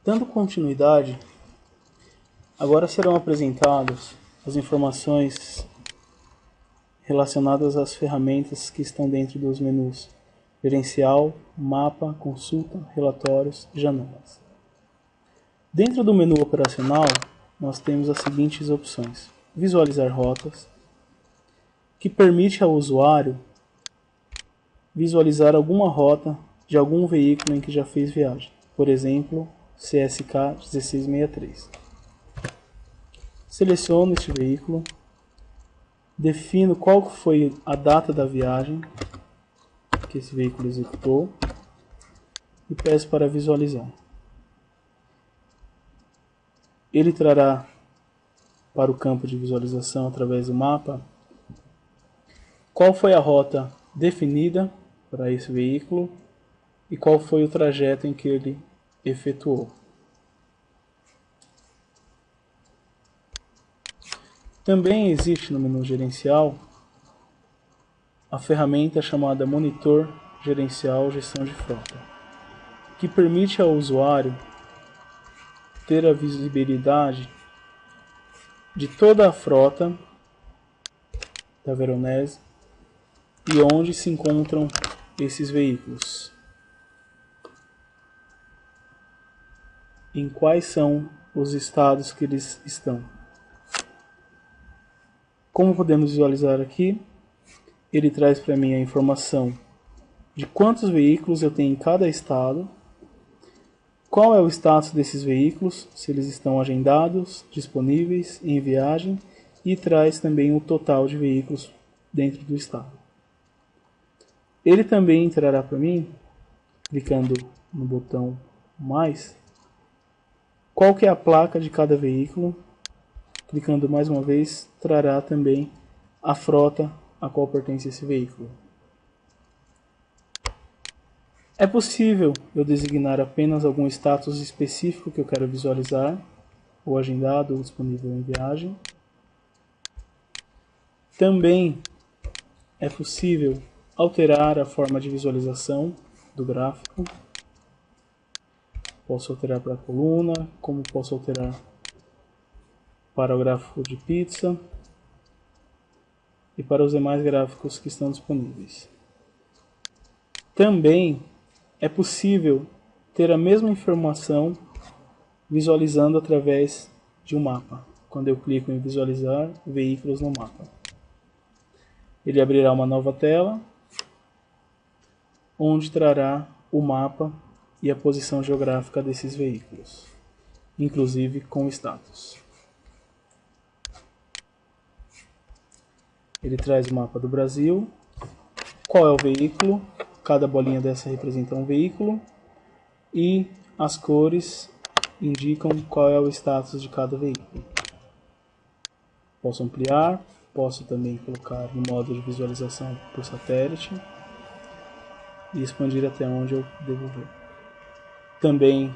Dando continuidade, agora serão apresentadas as informações relacionadas às ferramentas que estão dentro dos menus Gerencial, Mapa, Consulta, Relatórios e Janelas. Dentro do menu operacional, nós temos as seguintes opções: visualizar rotas, que permite ao usuário visualizar alguma rota de algum veículo em que já fez viagem, por exemplo, CSK 1663. Seleciono este veículo, defino qual foi a data da viagem que esse veículo executou e peço para visualizar. Ele trará para o campo de visualização através do mapa qual foi a rota definida para esse veículo e qual foi o trajeto em que ele efetuou. Também existe no menu gerencial a ferramenta chamada Monitor Gerencial Gestão de Frota, que permite ao usuário ter a visibilidade de toda a frota da Veronese e onde se encontram esses veículos, em quais são os estados que eles estão. Como podemos visualizar aqui, ele traz para mim a informação de quantos veículos eu tenho em cada estado, qual é o status desses veículos, se eles estão agendados, disponíveis, em viagem, e traz também o total de veículos dentro do estado. Ele também trará para mim, clicando no botão mais, qual que é a placa de cada veículo. Clicando mais uma vez, trará também a frota a qual pertence esse veículo. É possível eu designar apenas algum status específico que eu quero visualizar, ou agendado ou disponível em viagem. Também é possível alterar a forma de visualização do gráfico. Posso alterar para a coluna, como posso alterar para o gráfico de pizza e para os demais gráficos que estão disponíveis. Também é possível ter a mesma informação visualizando através de um mapa, quando eu clico em visualizar veículos no mapa. Ele abrirá uma nova tela, onde trará o mapa e a posição geográfica desses veículos, inclusive com status. Ele traz o mapa do Brasil, qual é o veículo, cada bolinha dessa representa um veículo, e as cores indicam qual é o status de cada veículo. Posso ampliar, posso também colocar no modo de visualização por satélite e expandir até onde eu devo ver. Também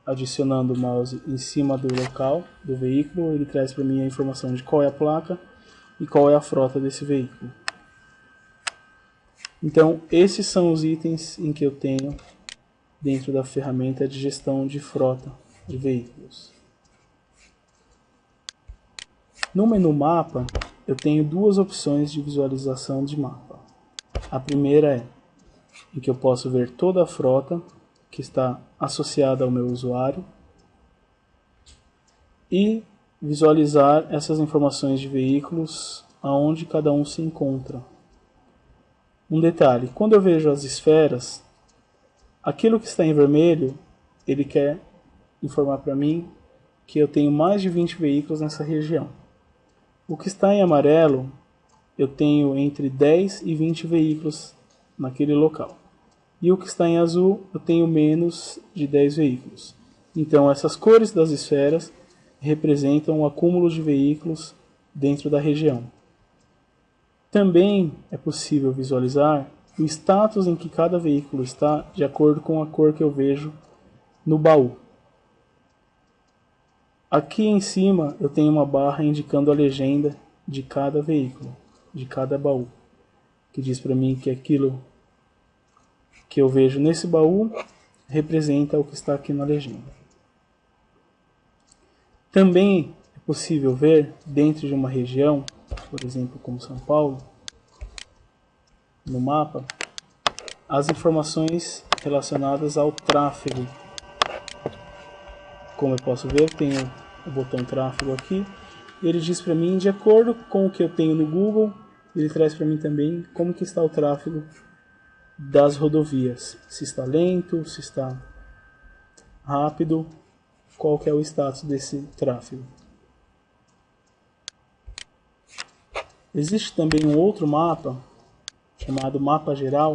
adicionando o mouse em cima do local do veículo, ele traz para mim a informação de qual é a placa e qual é a frota desse veículo. Então, esses são os itens em que eu tenho dentro da ferramenta de gestão de frota de veículos. No menu mapa, eu tenho duas opções de visualização de mapa. A primeira é em que eu posso ver toda a frota que está associada ao meu usuário e visualizar essas informações de veículos aonde cada um se encontra. Um detalhe, quando eu vejo as esferas, aquilo que está em vermelho, ele quer informar para mim que eu tenho mais de 20 veículos nessa região. O que está em amarelo, eu tenho entre 10 e 20 veículos naquele local. E o que está em azul, eu tenho menos de 10 veículos. Então, essas cores das esferas representam o acúmulo de veículos dentro da região. Também é possível visualizar o status em que cada veículo está de acordo com a cor que eu vejo no baú. Aqui em cima eu tenho uma barra indicando a legenda de cada veículo, de cada baú, que diz para mim que aquilo que eu vejo nesse baú representa o que está aqui na legenda. Também é possível ver, dentro de uma região, por exemplo, como São Paulo, no mapa, as informações relacionadas ao tráfego. Como eu posso ver, tenho o botão tráfego aqui, e ele diz para mim, de acordo com o que eu tenho no Google, ele traz para mim também como que está o tráfego das rodovias. Se está lento, se está rápido, qual que é o status desse tráfego. Existe também um outro mapa, chamado mapa geral,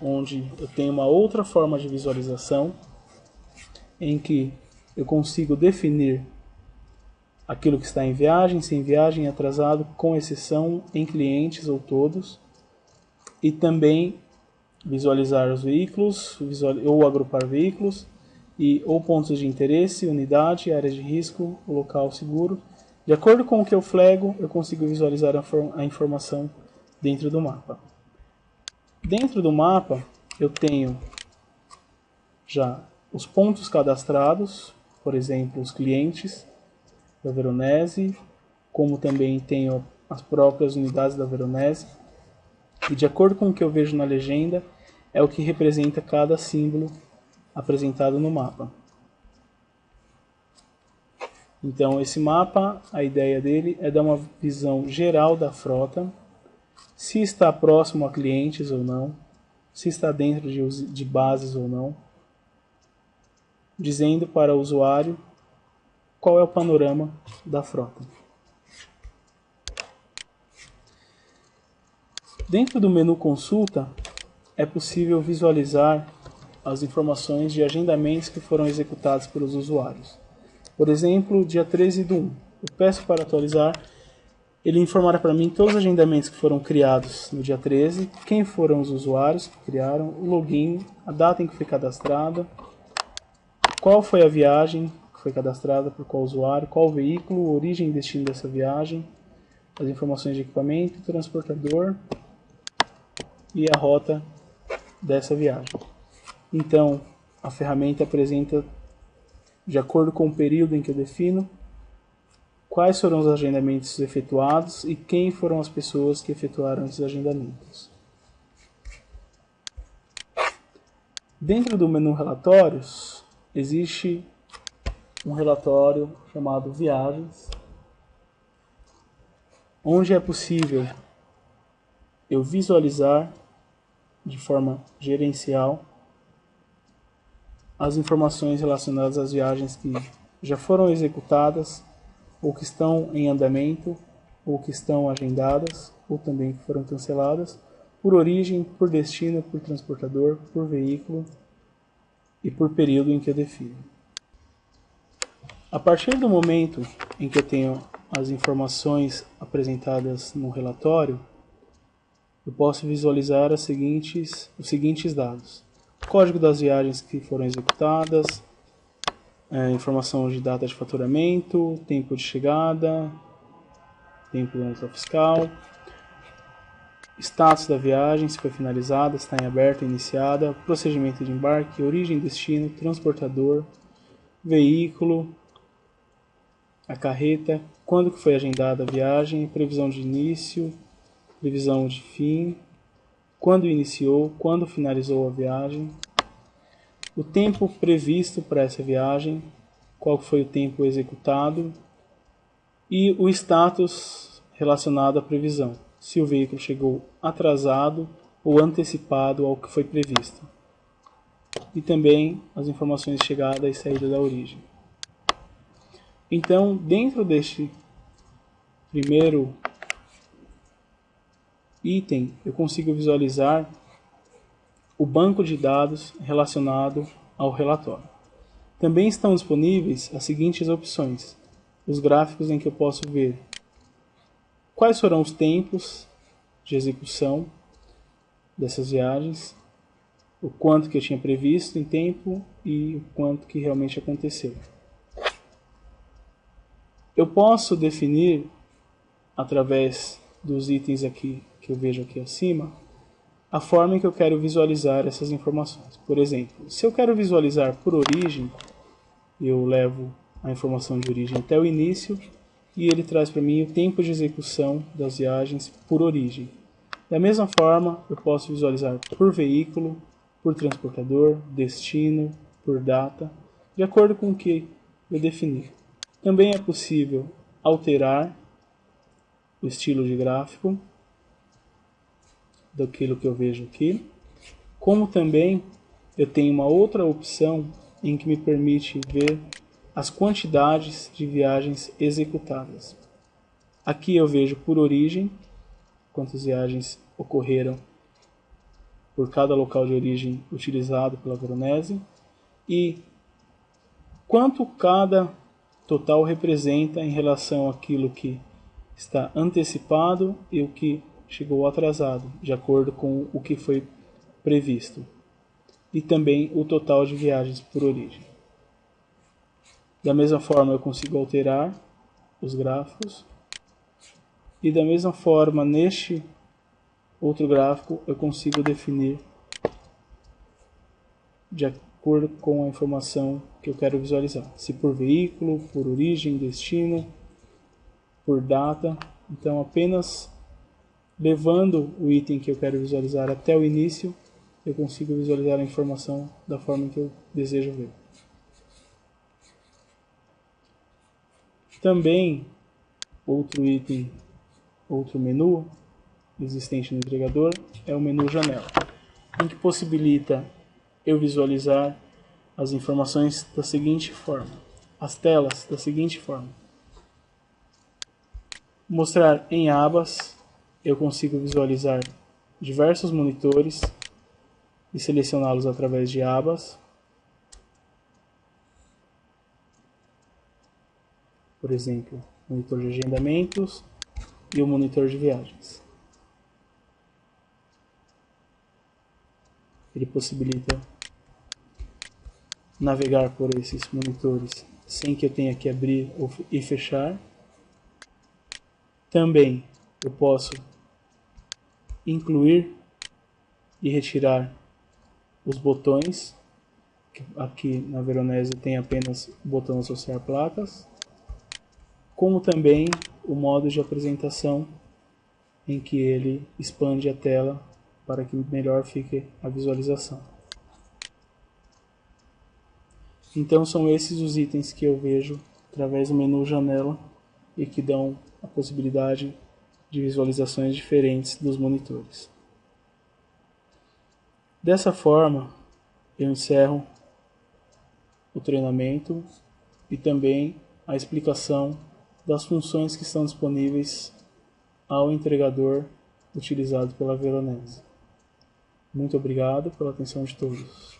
onde eu tenho uma outra forma de visualização, em que eu consigo definir aquilo que está em viagem, sem viagem, atrasado, com exceção, em clientes ou todos, e também visualizar os veículos, ou agrupar veículos, e ou pontos de interesse, unidade, área de risco, o local seguro. De acordo com o que eu flego, eu consigo visualizar a informação dentro do mapa. Dentro do mapa, eu tenho já os pontos cadastrados, por exemplo, os clientes da Veronese, como também tenho as próprias unidades da Veronese. E de acordo com o que eu vejo na legenda, é o que representa cada símbolo apresentado no mapa. Então esse mapa, a ideia dele é dar uma visão geral da frota, se está próximo a clientes ou não, se está dentro de bases ou não, dizendo para o usuário qual é o panorama da frota. Dentro do menu Consulta, é possível visualizar as informações de agendamentos que foram executados pelos usuários. Por exemplo, dia 13/1, eu peço para atualizar, ele informará para mim todos os agendamentos que foram criados no dia 13, quem foram os usuários que criaram, o login, a data em que foi cadastrada, qual foi a viagem que foi cadastrada por qual usuário, qual veículo, origem e destino dessa viagem, as informações de equipamento, transportador e a rota dessa viagem. Então, a ferramenta apresenta, de acordo com o período em que eu defino, quais foram os agendamentos efetuados e quem foram as pessoas que efetuaram esses agendamentos. Dentro do menu Relatórios, existe um relatório chamado Viagens, onde é possível eu visualizar de forma gerencial as informações relacionadas às viagens que já foram executadas, ou que estão em andamento, ou que estão agendadas, ou também que foram canceladas, por origem, por destino, por transportador, por veículo e por período em que eu defino. A partir do momento em que eu tenho as informações apresentadas no relatório, eu posso visualizar os seguintes dados: código das viagens que foram executadas, informação de data de faturamento, tempo de chegada, tempo da nota fiscal, status da viagem, se foi finalizada, se está em aberto, iniciada, procedimento de embarque, origem, destino, transportador, veículo, a carreta, quando que foi agendada a viagem, previsão de início, previsão de fim, quando iniciou, quando finalizou a viagem, o tempo previsto para essa viagem, qual foi o tempo executado e o status relacionado à previsão, se o veículo chegou atrasado ou antecipado ao que foi previsto. E também as informações de chegada e saída da origem. Então, dentro deste primeiro item, eu consigo visualizar o banco de dados relacionado ao relatório. Também estão disponíveis as seguintes opções: os gráficos em que eu posso ver quais foram os tempos de execução dessas viagens, o quanto que eu tinha previsto em tempo e o quanto que realmente aconteceu. Eu posso definir, através dos itens aqui que eu vejo aqui acima, a forma em que eu quero visualizar essas informações. Por exemplo, se eu quero visualizar por origem, eu levo a informação de origem até o início e ele traz para mim o tempo de execução das viagens por origem. Da mesma forma, eu posso visualizar por veículo, por transportador, destino, por data, de acordo com o que eu definir. Também é possível alterar o estilo de gráfico daquilo que eu vejo aqui, como também eu tenho uma outra opção em que me permite ver as quantidades de viagens executadas. Aqui eu vejo por origem, quantas viagens ocorreram por cada local de origem utilizado pela Veronese e quanto cada total representa em relação àquilo que está antecipado e o que chegou atrasado, de acordo com o que foi previsto. E também o total de viagens por origem. Da mesma forma eu consigo alterar os gráficos e da mesma forma neste outro gráfico eu consigo definir de acordo com a informação que eu quero visualizar, se por veículo, por origem, destino, por data. Então apenas levando o item que eu quero visualizar até o início, eu consigo visualizar a informação da forma que eu desejo ver. Também, outro item, outro menu existente no entregador é o menu janela, em que possibilita eu visualizar as informações da seguinte forma, as telas da seguinte forma. Mostrar em abas, eu consigo visualizar diversos monitores e selecioná-los através de abas. Por exemplo, monitor de agendamentos e o monitor de viagens. Ele possibilita navegar por esses monitores sem que eu tenha que abrir e fechar. Também eu posso incluir e retirar os botões. Aqui na Veronese tem apenas o botão associar placas, como também o modo de apresentação em que ele expande a tela para que melhor fique a visualização. Então são esses os itens que eu vejo através do menu janela e que dão a possibilidade de visualizações diferentes dos monitores. Dessa forma, eu encerro o treinamento e também a explicação das funções que estão disponíveis ao entregador utilizado pela Veronese. Muito obrigado pela atenção de todos.